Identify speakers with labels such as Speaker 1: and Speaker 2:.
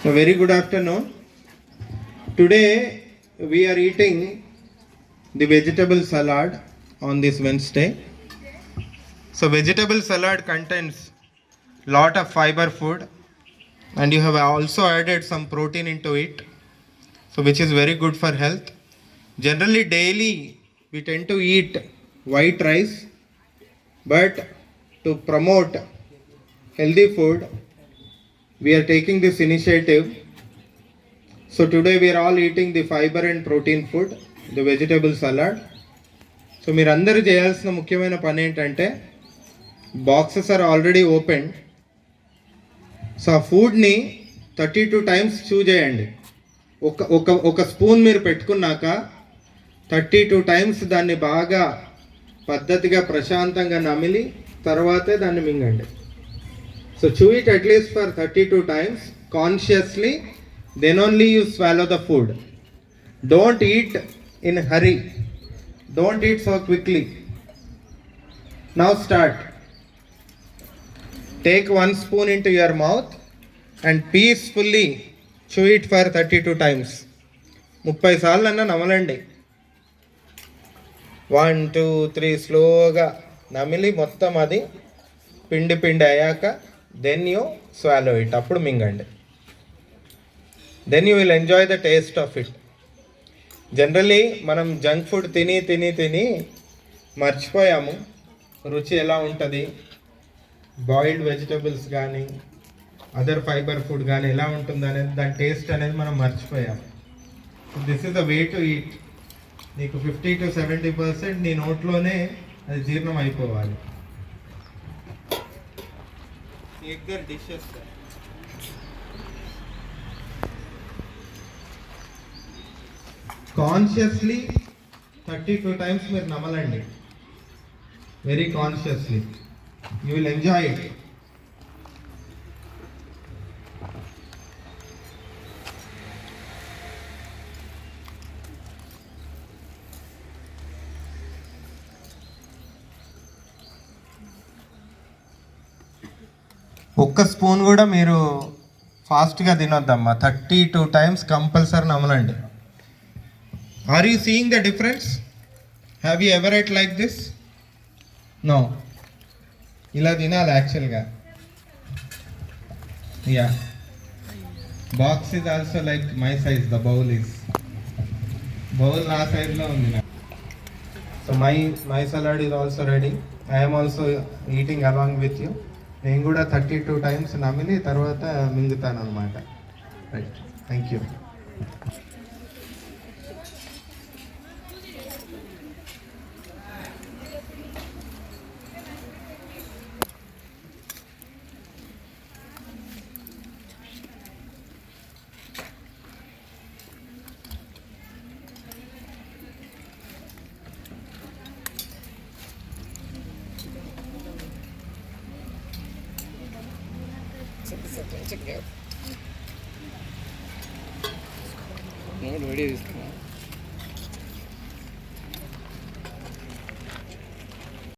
Speaker 1: A very good afternoon. Today we are eating the vegetable salad on this Wednesday. So vegetable salad contains lot of fiber food, and you have also added some protein into it, so which is very good for health. Generally daily we tend to eat white rice, but to promote healthy food we are taking this initiative. So today we are all eating the fiber and protein food, the vegetable salad. So మీరు అందరూ చేయాల్సిన ముఖ్యమైన పని ఏంటంటే boxes are already open. So ఆ ఫుడ్ని 32 times చూ చేయండి. ఒక స్పూన్ మీరు పెట్టుకున్నాక 32 టైమ్స్ దాన్ని బాగా పద్ధతిగా ప్రశాంతంగా నమిలి తర్వాతే దాన్ని మింగండి. So chew it at least for 32 times consciously. Then only you swallow the food. Don't eat in hurry. Don't eat so quickly. Now start. Take 1 spoon into your mouth and peacefully chew it for 32 times. 30 సార్లు అన్న నమలండి. 1 2 3 స్లోగా నమిలి మొత్తం అది పిండి అయ్యాక then you swallow it. అప్పుడు మింగండి. Then you will enjoy the taste of it. Generally మనం జంక్ ఫుడ్ తిని మర్చిపోయాము రుచి ఎలా ఉంటుంది, బాయిల్డ్ వెజిటబుల్స్ కానీ అదర్ ఫైబర్ ఫుడ్ కానీ ఎలా ఉంటుంది అనేది, దాని టేస్ట్ అనేది మనం మర్చిపోయాము. This is the way to eat. నీకు 50 to 70% నీ నోట్లోనే అది జీర్ణం అయిపోవాలి. ఎగ్గర్ డిషెస్ కాన్షియస్లీ 32 టైమ్స్ మీరు నమలండి. Very consciously. You will enjoy it. ఒక్క స్పూన్ కూడా మీరు ఫాస్ట్గా తినొద్దమ్మా. 32 టైమ్స్ కంపల్సరీ నమలండి. Are you seeing the difference? Have you ever ate like this? No. ఇలా తినాలి యాక్చువల్గా. Yeah, box is also like my size. The bowl నా సైజ్లో ఉంది. So my salad is also ready. I'm also eating along with you. నేను కూడా 32 times నమిలి తర్వాత మింగుతాను అనమాట. Right, thank you.
Speaker 2: వీడియో తీసుకున్నా.